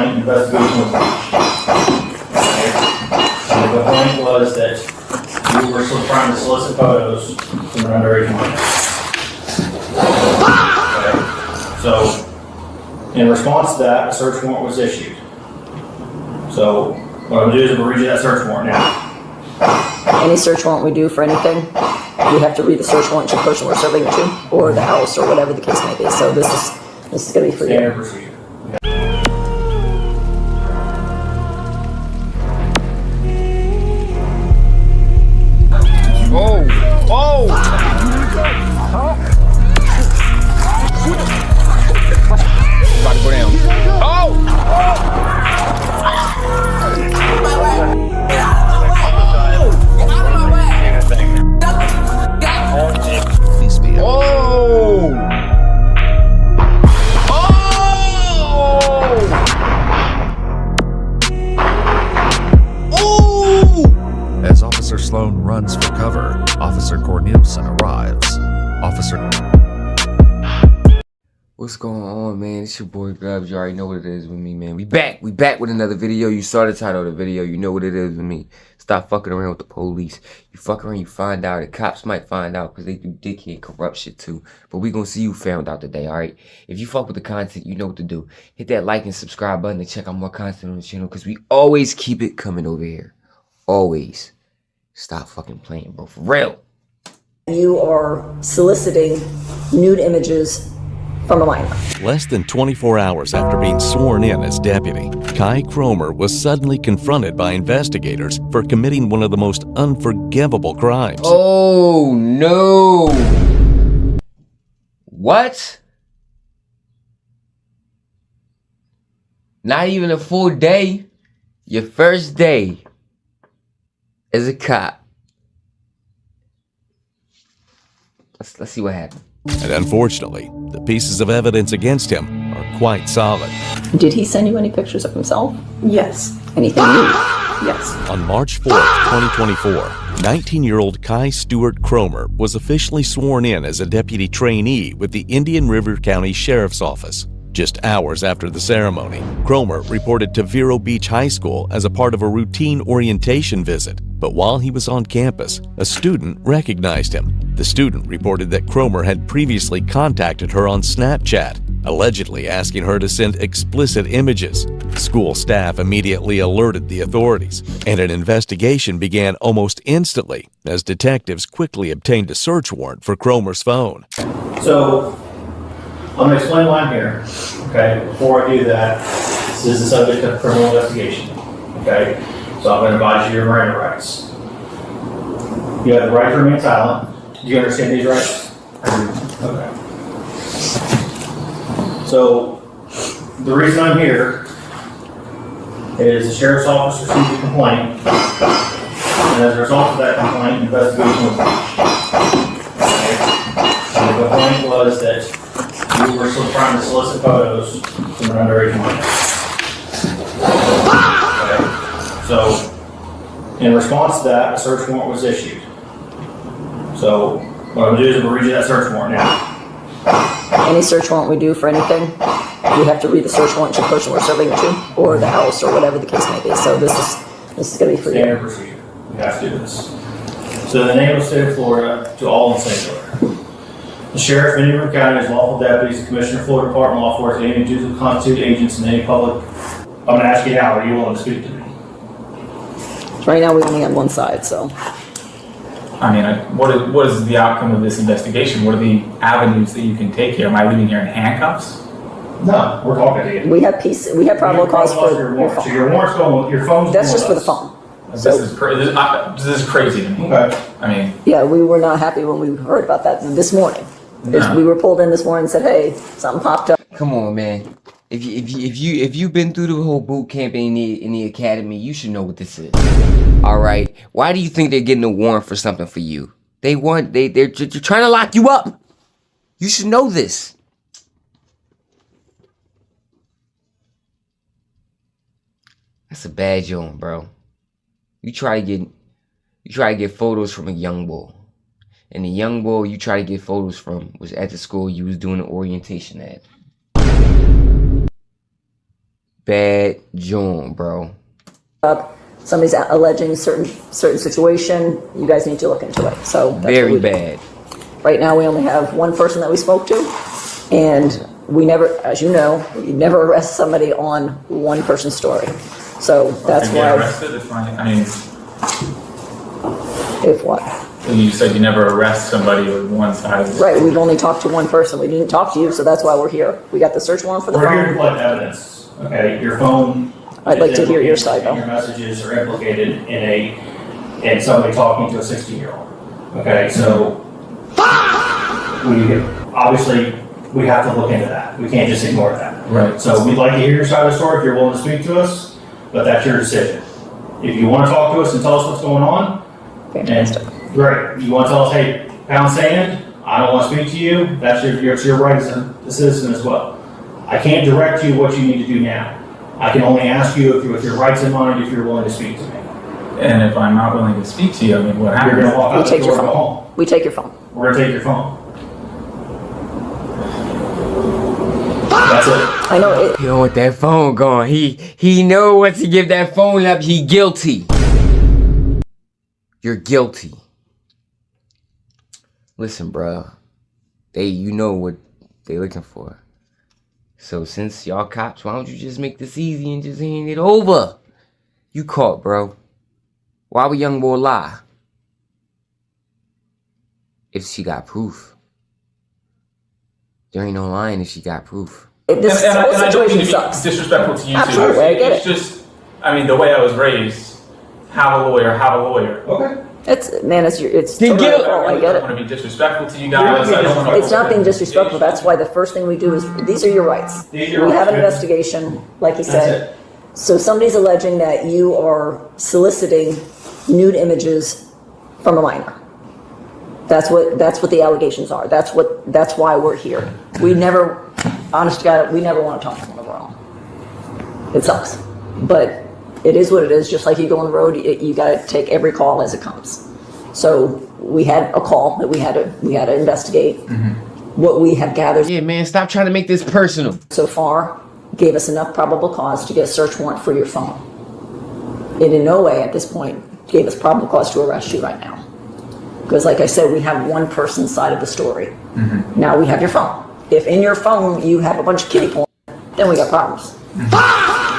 complaint, investigation was done. And the complaint was that you were still trying to solicit photos from an underage minor. Okay. So, in response to that, a search warrant was issued. So, what I'm going to do is I'm going to read you that search warrant now. Any search warrant we do for anything, we have to read the search warrant to the person we're serving it to, or the house, or whatever the case may be. So this is going to be for you. Standard procedure. About to go down. As Officer Sloan runs for cover, Officer Cornelison arrives. Officer... What's going on, man? It's your boy Grubz. You already know what it is with me, man. We back with another video. You saw the title of the video. You know what it is with me. Stop fucking around with the police. You fuck around, you find out. The cops might find out because they do dickhead corrupt shit too. But we gonna see you found out today, alright? If you fuck with the content, you know what to do. Hit that like and subscribe button and check out more content on the channel because we always keep it coming over here. Always. Stop fucking playing, bro. For real. You are soliciting nude images from a minor. Less than 24 hours after being sworn in as deputy, Kai Cromer was suddenly confronted by investigators for committing one of the most unforgivable crimes. Oh, no. What? Not even a full day. Your first day as a cop. Let's see what happened. And unfortunately, the pieces of evidence against him are quite solid. Did he send you any pictures of himself? Yes. Anything nude? Yes. On March 4th, 2024, 19-year-old Kai Stuart Cromer was officially sworn in as a deputy trainee with the Indian River County Sheriff's Office. Just hours after the ceremony, Cromer reported to Vero Beach High School as a part of a routine orientation visit. But while he was on campus, a student recognized him. The student reported that Cromer had previously contacted her on Snapchat, allegedly asking her to send explicit images. School staff immediately alerted the authorities, and an investigation began almost instantly as detectives quickly obtained a search warrant for Cromer's phone. So, I'm going to explain why I'm here, okay? Before I do that, this is the subject of criminal investigation, okay? So I'm going to advise you your Miranda rights. You have the right to remain silent. Do you understand these rights? Okay. So, the reason I'm here is the Sheriff's Office received a complaint, and as a result of that complaint, an investigation was done. Okay? And the complaint was that you were still trying to solicit photos from an underage minor. Okay. So, in response to that, a search warrant was issued. So, what I'm going to do is I'm going to read you that search warrant now. Any search warrant we do for anything, we have to read the search warrant to the person we're serving it to, or the house, or whatever the case may be. So this is going to be for you. Standard procedure. We have to do this. So, in the name of the state of Florida, to all in singular. The Sheriff of Indian River County, his lawful deputies, the Commissioner of Florida Department of Law Enforcement, any dues of constitute agents in any public. I'm going to ask you now, are you willing to speak to me? Right now we only have one side, so. I mean, what is the outcome of this investigation? What are the avenues that you can take here? Am I leaving here in handcuffs? No, we're talking to you. We have probable cause for your your warrant. So phone. your warrant's going, your phone's That's going just for the with us. phone. This is crazy to me. Okay. I mean, Yeah, we were not happy when we heard about that this morning. No. We were pulled in this morning and said, hey, something popped up. Come on, man. If you've been through the whole boot camp in the academy, you should know what this is. All right. Why do you think they're getting a warrant for something for you? They're trying to lock you up. You should know this. That's a bad joint, bro. You try to get photos from a young boy. And the young boy you try to get photos from was at the school you was doing the orientation at. bad joint, bro. Somebody's alleging certain situation, you guys need to look into it. So that's Very what we do. bad. Right now, we only have one person that we spoke to, and we never, as you know, you never arrest somebody on one person's story. So that's If you get why, arrested, it's fine. I mean, if what? you said you never arrest somebody with one side of the Right, we've only talked to one person. We didn't talk to you, so that's why we're here. We got the search warrant for the We're here to phone. collect evidence, okay? Your phone. I'd like is to hear your implicated, side, and though. Your messages are implicated in somebody talking to a 16-year-old, okay? So, obviously, we have to look into that. We can't just ignore that. Right. So we'd like to hear your side of the story if you're willing to speak to us, but that's your decision. If you want to talk to us and tell us what's going on, Fantastic. and great. You want to tell us, hey, pound sand, I don't want to speak to you, that's your right as a citizen as well. I can't direct you what you need to do now. I can only ask you if with your rights in mind, if you're willing to speak to me. And if I'm not willing to speak to you, I mean, what You're happens? going to walk We out the take door your and go phone. home. We take your phone. We're going to take your phone. That's it. I know it, He don't want that phone gone. He know once he give that phone up, he guilty. You're guilty. Listen, bro. You know what they looking for. So since y'all cops, why don't you just make this easy and just hand it over? You caught, bro. Why would young boy lie? If she got proof. There ain't no lying if she got proof. this And whole I don't situation mean to sucks. be disrespectful to you Absolutely, too. I get It's it. just, I mean, the way I was raised, have a lawyer. Okay. It's Then totally get your fault. I get don't it. want to be disrespectful to you guys. I don't want to. It's not being disrespectful. That's why the first thing we do is, these are your rights. These are We your have an rights. investigation, like you That's said. it. So somebody's alleging that you are soliciting nude images from a minor. That's what the allegations are. That's why we're here. We never, honest to God, we never want to talk to one of our own. It sucks. But it is what it is. Just like you go on the road, you got to take every call as it comes. So we had a call that we had to investigate. What we have gathered Yeah, man, stop trying to make this personal. so far gave us enough probable cause to get a search warrant for your phone. It in no way at this point gave us probable cause to arrest you right now. Because like I said, we have one person's side of the story. Now we have your phone. If in your phone you have a bunch of kitty porn, then we got problems.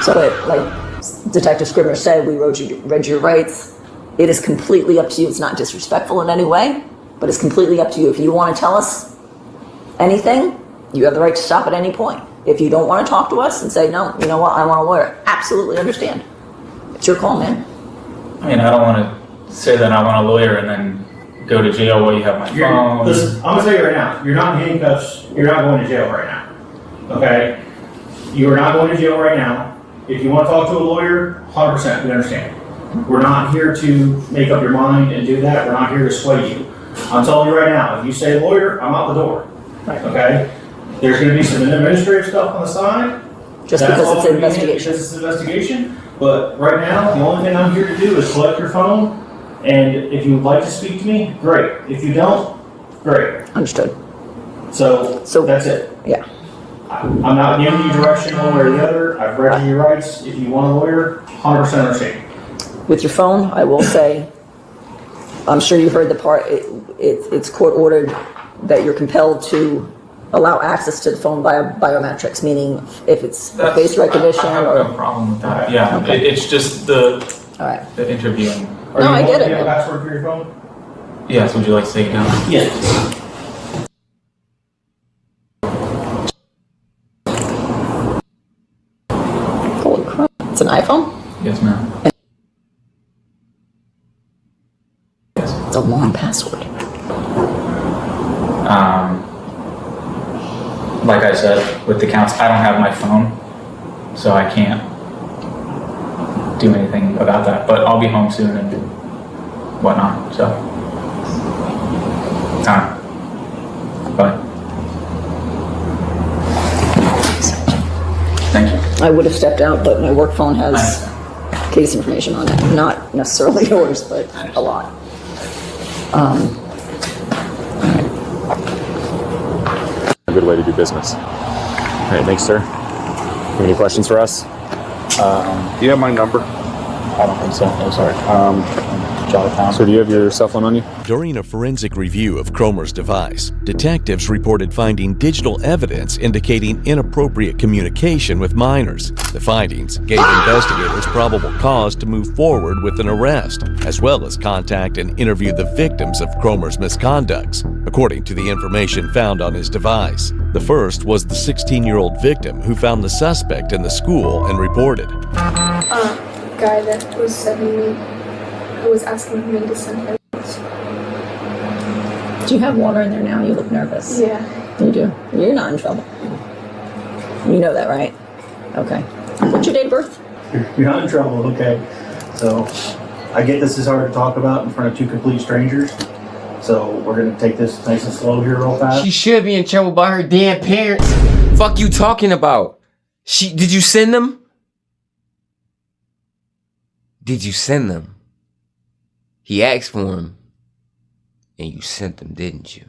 So like Detective Scribner said, we read your rights. It is completely up to you. It's not disrespectful in any way, but it's completely up to you. If you want to tell us anything, you have the right to stop at any point. If you don't want to talk to us and say, no, you know what, I want a lawyer, absolutely understand. It's your call, man. I mean, I don't want to say that I want a lawyer and then go to jail while you have my phone. Listen, I'm gonna tell you right now, you're not in handcuffs, you're not going to jail right now. Okay? You are not going to jail right now. If you want to talk to a lawyer, 100%, we understand. We're not here to make up your mind and do that. We're not here to sway you. I'm telling you right now, if you say lawyer, I'm out the door. Right. Okay? There's gonna be some administrative stuff on the side. Just That's because all it's an gonna be investigation. Because it's an investigation. But right now, the only thing I'm here to do is collect your phone. And if you would like to speak to me, great. If you don't, great. Understood. So that's it. Yeah. I'm not giving you direction one way or the other. I've read you your rights. If you want a lawyer, 100% understand. With your phone, I will say, I'm sure you heard the part, it's court ordered that you're compelled to allow access to the phone via biometrics, meaning if it's a face recognition I have or... no problem with that. Yeah, Okay. it's just the All right. interviewing. No, I get it, Do you have a man. password for your phone? Yes, would you like to take it down? Yes. Holy crap. It's an iPhone? Yes, ma'am. Yes. It's a long password. Like I said, with the counts, I don't have my phone, so I can't do anything about that. But I'll be home soon and whatnot, so. Bye. Thank you. I would have stepped out, but my work phone has case information on it. Not necessarily yours, but a lot. A good way to do business. All right, thanks, sir. Any questions for us? Do you have my number? I don't think so. No, sorry. Jot it down. So do you have your cell phone on you? During a forensic review of Cromer's device, detectives reported finding digital evidence indicating inappropriate communication with minors. The findings gave investigators probable cause to move forward with an arrest, as well as contact and interview the victims of Cromer's misconducts, according to the information found on his device. The first was the 16-year-old victim who found the suspect in the school and reported. Guy that was sending me, who was asking me to send him. Do you have water in there now? You look nervous. Yeah. You do? You're not in trouble. You know that, right? Okay. What's your date of birth? You're not in trouble, okay. So, I get this is hard to talk about in front of two complete strangers. So, we're gonna take this nice and slow here real fast. She should be in trouble by her damn parents. Fuck you talking about? Did you send them? Did you send them? He asked for them, and you sent them, didn't you?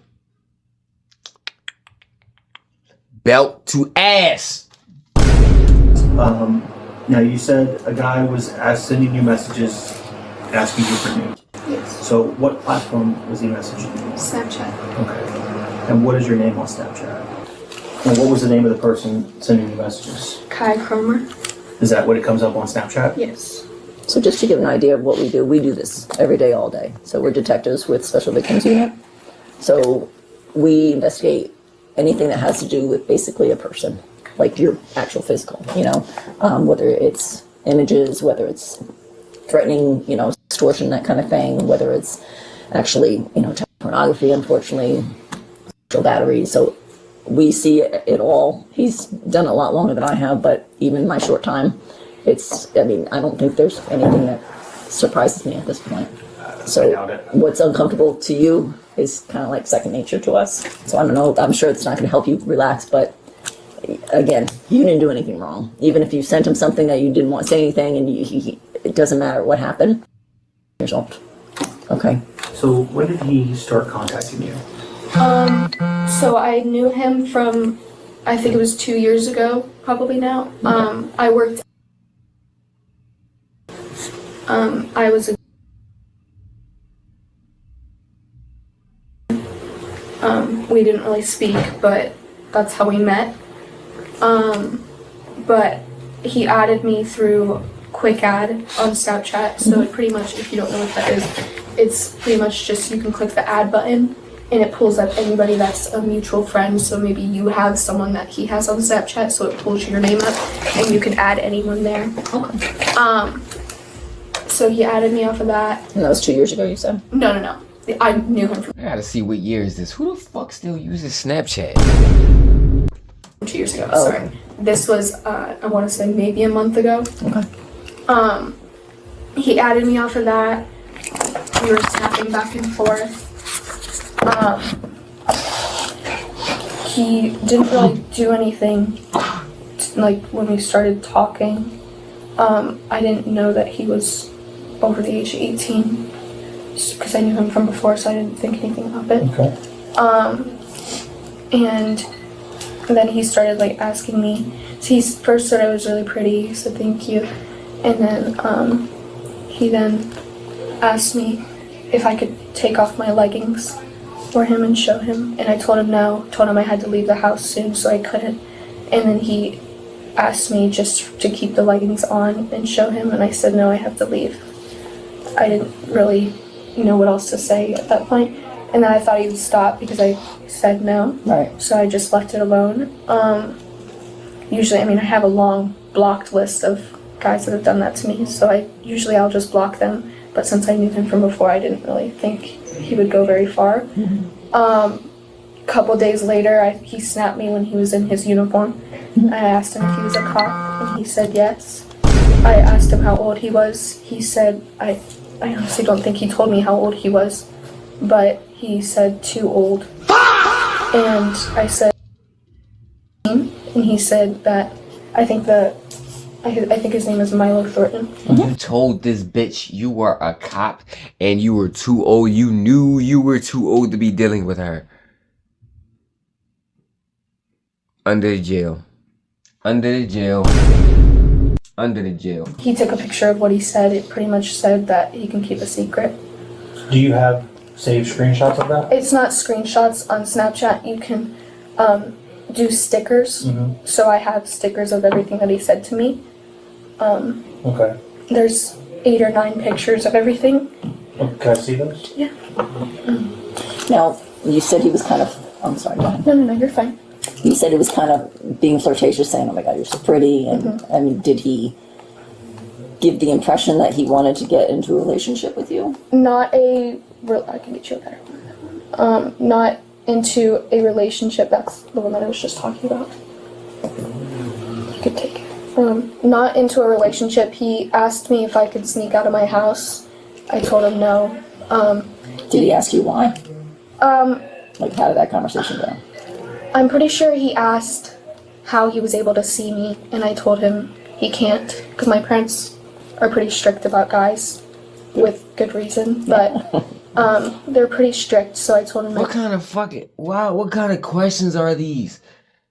Belt to ass. Now you said a guy was sending you messages asking you for nudes. Yes. So what platform was he messaging you? Snapchat. Okay. And what is your name on Snapchat? And what was the name of the person sending you messages? Kai Cromer. Is that what it comes up on Snapchat? Yes. So just to give an idea of what we do this every day, all day. So we're detectives with Special Victims Unit. So we investigate anything that has to do with basically a person, like your actual physical, whether it's images, whether it's threatening, extortion, that kind of thing, whether it's actually, child pornography, unfortunately, sexual battery. So we see it all. He's done it a lot longer than I have, but even in my short time, I don't think there's anything that surprises me at this point. So what's uncomfortable to you is kind of like second nature to us. So I don't know, I'm sure it's not going to help you relax, but again, you didn't do anything wrong. Even if you sent him something that you didn't want to say anything, and it doesn't matter what happened, result. Okay. So when did he start contacting you? So I knew him from, I think it was 2 years ago, probably now. I worked, I was we didn't really speak, but that's how we met. But he added me through Quick Add on Snapchat, so it pretty much, if you don't know what that is, it's pretty much just you can click the add button and it pulls up anybody that's a mutual friend. So maybe you have someone that he has on Snapchat, so it pulls your name up and you can add anyone there. Okay. So he added me off of that. And that was 2 years ago, you said? No. I knew him from I gotta see what year is this. Who the fuck still uses Snapchat? 2 years ago. Oh, Sorry. okay. This was, I want to say maybe a month ago. Okay. He added me off of that. We were snapping back and forth. He didn't really do anything, like, when we started talking. I didn't know that he was over the age of 18, because I knew him from before, so I didn't think anything of it. Okay. And then he started, like, asking me. So he first said I was really pretty. He said thank you. And then he then asked me if I could take off my leggings for him and show him. And I told him no. Told him I had to leave the house soon, so I couldn't. And then he asked me just to keep the leggings on and show him, and I said no, I have to leave. I didn't really know what else to say at that point. And then I thought he would stop because I said no. Right. So I just left it alone. Usually, I have a long blocked list of guys that have done that to me, so I'll just block them. But since I knew him from before, I didn't really think he would go very far. Couple days later, he snapped me when he was in his uniform. I asked him if he was a cop, and he said yes. I asked him how old he was. He said, I honestly don't think he told me how old he was, but he said too old. And I said, and he said that I think his name is Milo Thornton. You told this bitch you were a cop and you were too old. You knew you were too old to be dealing with her. Under the jail. Under the jail. under the jail. He took a picture of what he said. It pretty much said that he can keep a secret. Do you have saved screenshots of that? It's not screenshots on Snapchat. You can do stickers. Mm-hmm. So I have stickers of everything that he said to me. Okay. There's 8 or 9 pictures of everything. Can I see those? Yeah. Now, you said he was kind of, I'm sorry, go ahead. No, you're fine. You said he was kind of being flirtatious, saying, oh my God, you're so pretty. And I mean, did he give the impression that he wanted to get into a relationship with you? I can get you a better one. Not into a relationship. That's the one that I was just talking about. You could take it. Not into a relationship. He asked me if I could sneak out of my house. I told him no. Did he ask you why? Like, how did that conversation go? I'm pretty sure he asked how he was able to see me, and I told him he can't, because my parents are pretty strict about guys, with good reason, but they're pretty strict, so I told him What kind of questions are these?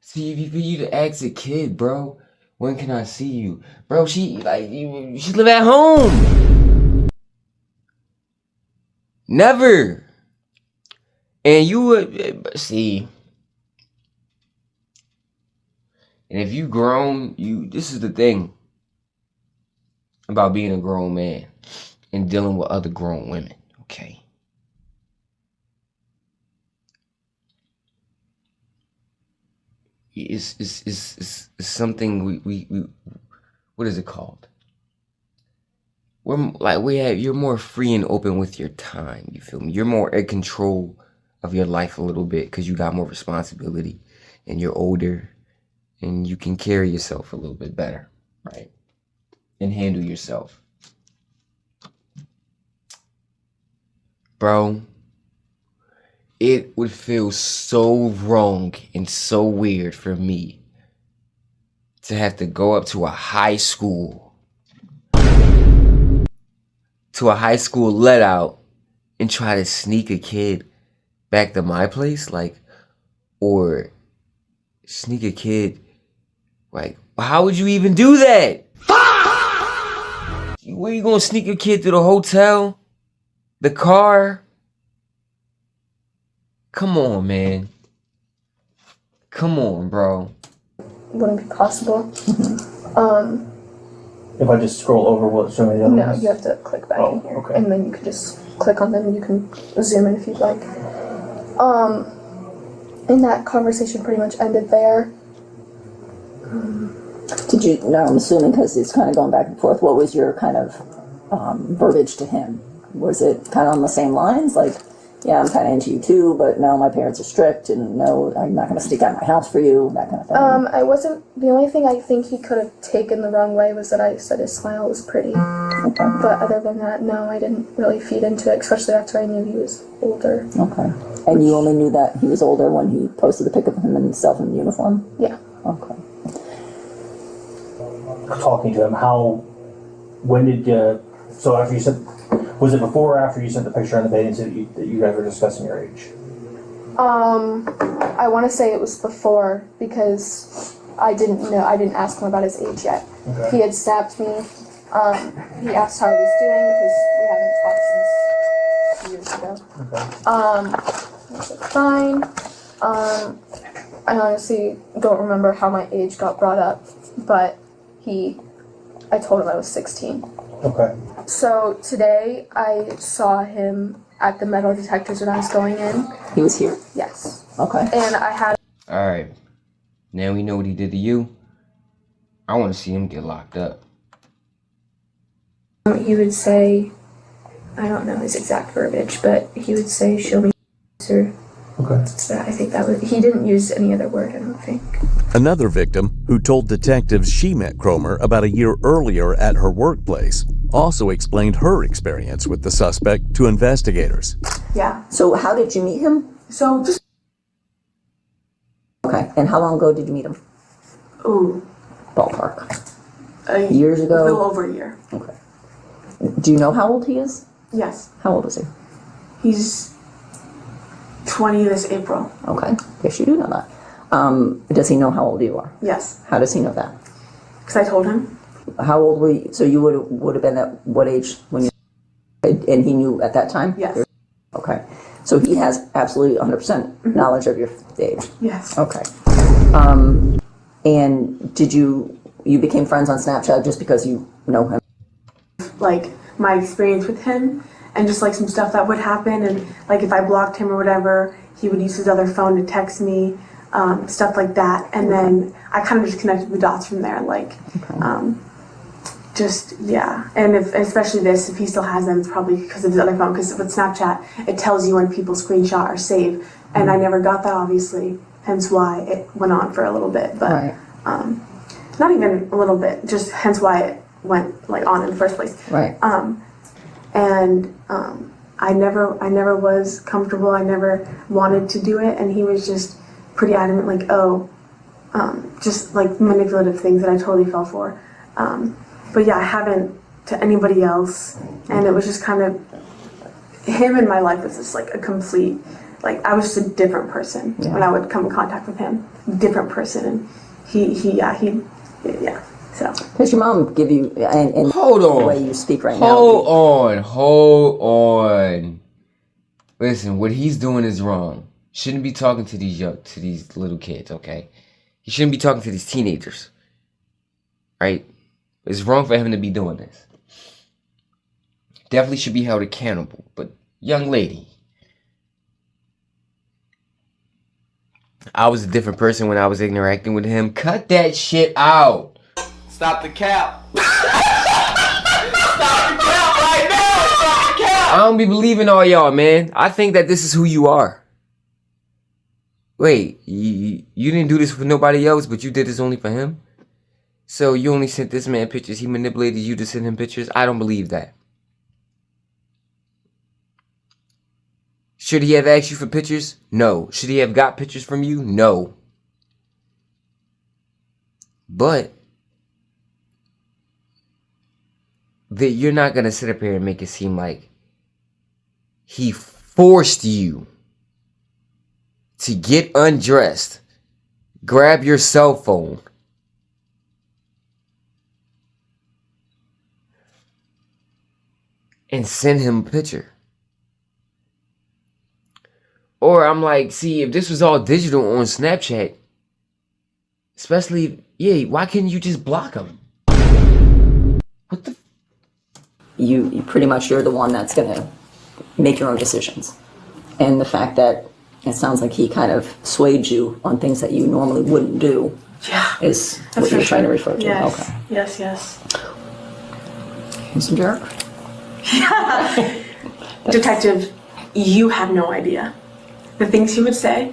See, for you to ask a kid, bro, when can I see you? Bro, you should live at home. Never. And you would, see, and if you grown, this is the thing about being a grown man and dealing with other grown women, okay? It's something we what is it called? You're more free and open with your time, you feel me? You're more in control of your life a little bit because you got more responsibility and you're older and you can carry yourself a little bit better, right? And handle yourself. Bro, it would feel so wrong and so weird for me to have to go up to a high school let out and try to sneak a kid back to my place, or sneak a kid, how would you even do that? Where you gonna sneak a kid to the hotel? The car? Come on, man. Come on, bro. wouldn't be possible. If I just scroll over, will it show me the other No, ones? you have to click back in here, okay. and then you can just click on them, and you can zoom in if you'd like. And that conversation pretty much ended there. Did you, no, I'm assuming because it's kind of going back and forth, what was your kind of verbiage to him? Was it kind of on the same lines? Like, yeah, I'm kind of into you too, but no, my parents are strict, and no, I'm not going to sneak out of my house for you, that kind of thing. I wasn't, the only thing I think he could have taken the wrong way was that I said his smile was pretty. Okay. But other than that, no, I didn't really feed into it, especially after I knew he was older. Okay. And you only knew that he was older when he posted the pic of him and himself in uniform? Yeah. Okay. Talking to him, when did so after you said, was it before or after you sent the picture on the bed and said that you guys were discussing your age? I want to say it was before, because I didn't ask him about his age yet. Okay. He had snapped me. He asked how I was doing, because we haven't talked since 2 years ago. Okay. I said, fine. I honestly don't remember how my age got brought up, but I told him I was 16. Okay. So today I saw him at the metal detectors when I was going in. He was here? Yes. Okay. And I had... Alright. Now we know what he did to you. I want to see him get locked up. He would say, I don't know his exact verbiage, but he would say, she'll be or Okay. so I think that was, he didn't use any other word, I don't think. Another victim, who told detectives she met Cromer about a year earlier at her workplace, also explained her experience with the suspect to investigators. Yeah. So how did you meet him? So just... Okay. And how long ago did you meet him? Ooh. Ballpark. Years ago? A little over a year. Okay. Do you know how old he is? Yes. How old is he? He's 20 this April. Okay. Yes, you do know that. Does he know how old you are? Yes. How does he know that? Because I told him. how old were you? So you would have been at what age when you, and he knew at that time? Yes. Okay. So he has absolutely 100% knowledge of your age. Yes. Okay. And did you became friends on Snapchat just because you know him? Like my experience with him and just like some stuff that would happen, and like if I blocked him or whatever, he would use his other phone to text me, stuff like that. And then I kind of just connected the dots from there, like just yeah. And especially this, if he still has them, it's probably because of his other phone, because with Snapchat it tells you when people screenshot or save, and I never got that, obviously, hence why it went on for a little bit. But Right. not even a little bit, just hence why it went like on in the first place. Right. I never was comfortable. I never wanted to do it, and he was just pretty adamant, like, just like manipulative things that I totally fell for. But yeah, I haven't to anybody else, and it was just kind of him in my life was just like a complete, like I was just a different person when I would come in contact with him, different person, and he so. Does your mom give you, and Hold on. the way you speak right now? Hold on. Listen, what he's doing is wrong. Shouldn't be talking to these little kids, okay? He shouldn't be talking to these teenagers. Right? It's wrong for him to be doing this. Definitely should be held accountable. But, young lady, I was a different person when I was interacting with him. Cut that shit out. Stop the cap. Stop the cap right now. Stop the cap. I don't be believing all y'all, man. I think that this is who you are. Wait, you didn't do this for nobody else, but you did this only for him? So you only sent this man pictures, he manipulated you to send him pictures? I don't believe that. Should he have asked you for pictures? No. Should he have got pictures from you? No. But that you're not gonna sit up here and make it seem like he forced you to get undressed, grab your cell phone, and send him a picture. Or I'm like, see, if this was all digital on Snapchat, especially, yeah, why couldn't you just block him? What the? You pretty much, you're the one that's going to make your own decisions. And the fact that it sounds like he kind of swayed you on things that you normally wouldn't do is what you're trying to refer to. Yes. Okay. Yes. He's a jerk. Detective, you have no idea. The things he would say,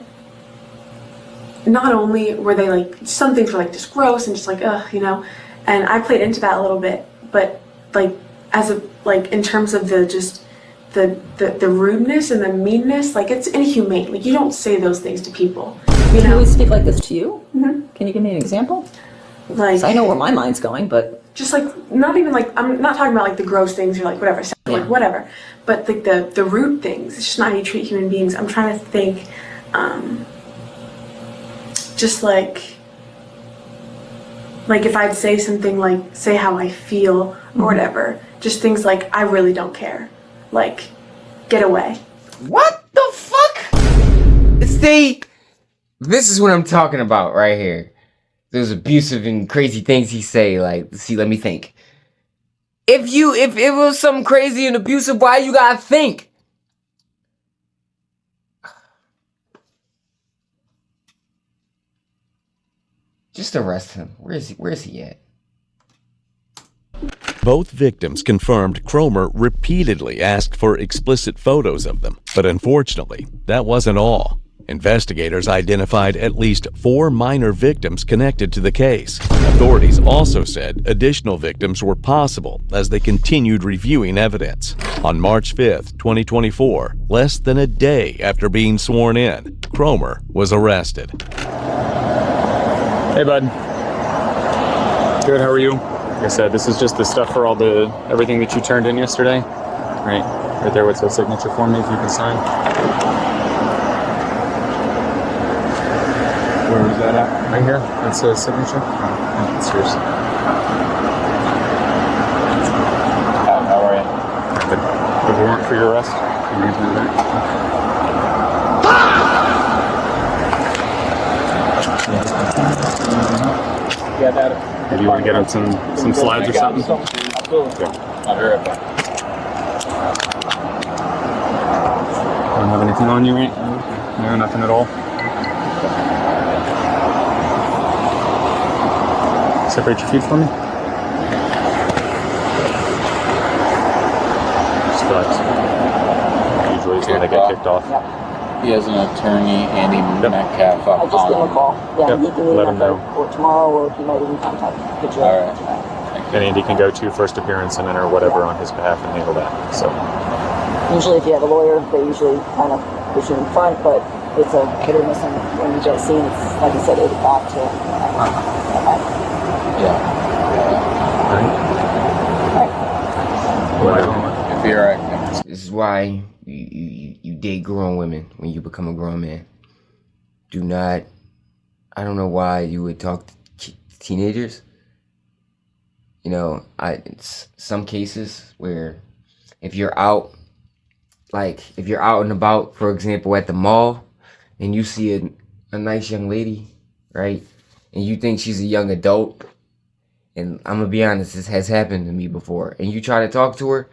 not only were they like, some things were like just gross and just like, and I played into that a little bit, but like, in terms of the rudeness and the meanness, like it's inhumane. Like you don't say those things to people. Can he speak like this to you? Mm-hmm. Can you give me an example? Like, I know where my mind's going, but just like, not even like, I'm not talking about like the gross things or like whatever, like whatever, but like the rude things. It's just not how you treat human beings. I'm trying to think, just like if I'd say something like, say how I feel or whatever, just things like, I really don't care. Like, get away. What the fuck? See, this is what I'm talking about right here. Those abusive and crazy things he say, like, see, let me think. If it was something crazy and abusive, why you gotta think? Just arrest him. Where is he at? Both victims confirmed Cromer repeatedly asked for explicit photos of them, but unfortunately, that wasn't all. Investigators identified at least 4 minor victims connected to the case. Authorities also said additional victims were possible as they continued reviewing evidence. On March 5th, 2024, less than a day after being sworn in, Cromer was arrested. Hey, bud. Good, how are you? Like I said, this is just the stuff for everything that you turned in yesterday. Right there with the signature for me, if you can sign. Where was that at? Right here. It says signature. Oh, it's yours. warrant for your arrest? Maybe you want to get on some slides or something? Absolutely. I'll be right back. Don't have anything on you, right? No, nothing at all. Separate your feet for me. Just relax. Usually it's when they get kicked off. He has an attorney, Andy Metcalf. I'll just give him a call. Yeah, Yep. he can Let him know. or tomorrow, or he might even contact you. All right. And Andy can go to first appearance and enter whatever on his behalf and handle that. So, Usually if you have a lawyer, they usually kind of push you in front, but it's a hit or miss on when you get seen. It's, like I said, 8 o'clock to... Okay. Yeah. If you're all right. This is why you date grown women when you become a grown man. Do not. I don't know why you would talk to teenagers. You know, it's some cases where if you're out, like if you're out and about, for example, at the mall, and you see a nice young lady, right, and you think she's a young adult, and I'm gonna be honest, this has happened to me before, and you try to talk to her,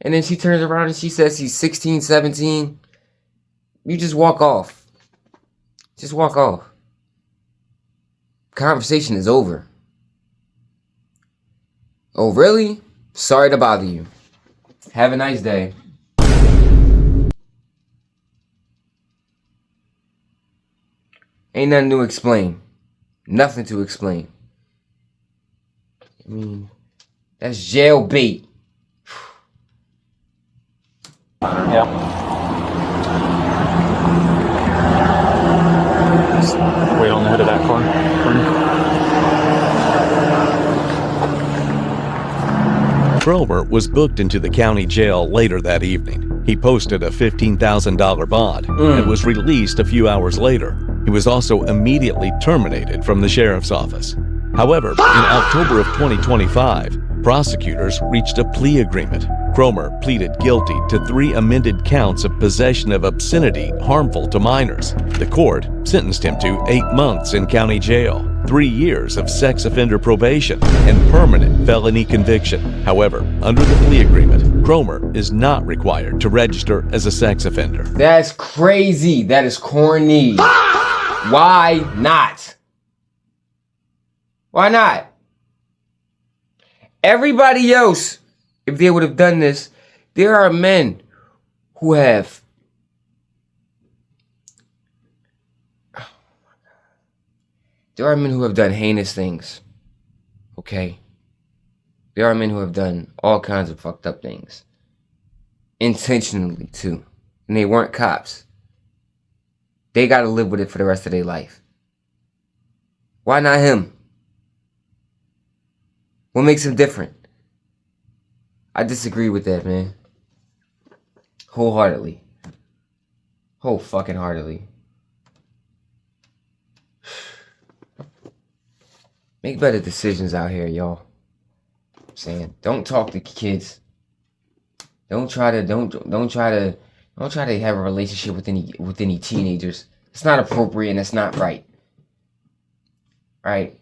and then she turns around and she says she's 16, 17, you just walk off. Just walk off. Conversation is over. Oh, really? Sorry to bother you. Have a nice day. Ain't nothing to explain. Nothing to explain. I mean, that's jail bait. yeah. Just wait on the hood of that car for me. Cromer was booked into the county jail later that evening. He posted a $15,000 bond and was released a few hours later. He was also immediately terminated from the sheriff's office. However, in October of 2025, prosecutors reached a plea agreement. Cromer pleaded guilty to 3 amended counts of possession of obscenity harmful to minors. The court sentenced him to 8 months in county jail, 3 years of sex offender probation, and permanent felony conviction. However, under the plea agreement, Cromer is not required to register as a sex offender. That's crazy. That is corny. Why not? Why not? Everybody else, if they would have done this, there are men who have... There are men who have done heinous things. Okay? There are men who have done all kinds of fucked up things. Intentionally, too. And they weren't cops. They gotta live with it for the rest of their life. Why not him? What makes him different? I disagree with that, man. Wholeheartedly. Whole fucking heartedly. Make better decisions out here, y'all. I'm saying, don't talk to kids. Don't try to have a relationship with any teenagers. It's not appropriate and it's not right. Right?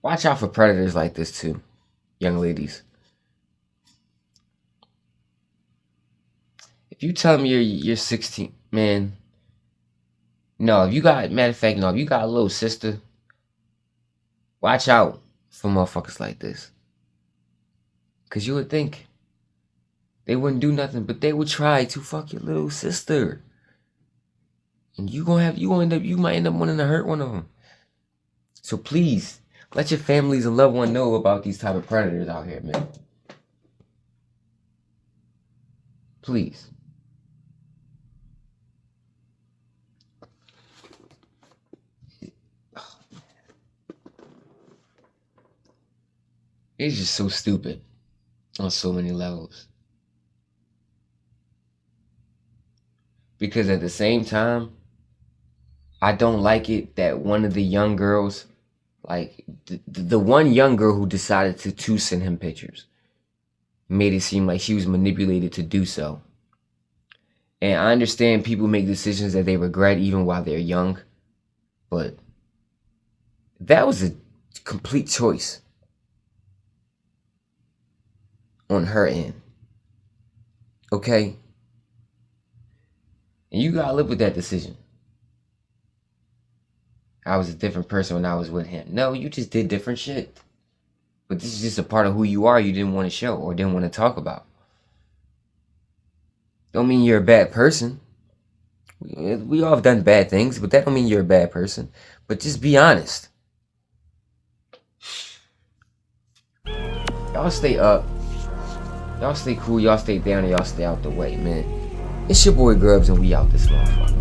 Watch out for predators like this too, young ladies. If you tell me you're 16, man. No, if you got, matter of fact, no, if you got a little sister, watch out for motherfuckers like this. Cause you would think they wouldn't do nothing, but they would try to fuck your little sister. And you might end up wanting to hurt one of them. So please, let your families and loved ones know about these type of predators out here, man. Please. It's just so stupid on so many levels. Because at the same time, I don't like it that one of the young girls, like the one young girl who decided to send him pictures, made it seem like she was manipulated to do so. And I understand people make decisions that they regret even while they're young, but that was a complete choice on her end. Okay? And you gotta live with that decision. I was a different person when I was with him. No, you just did different shit. But this is just a part of who you are you didn't want to show or didn't want to talk about. Don't mean you're a bad person. We all have done bad things, but that don't mean you're a bad person. But just be honest. Y'all stay up. Y'all stay cool. Y'all stay down and y'all stay out the way, man. It's your boy Grubz and we out this motherfucker.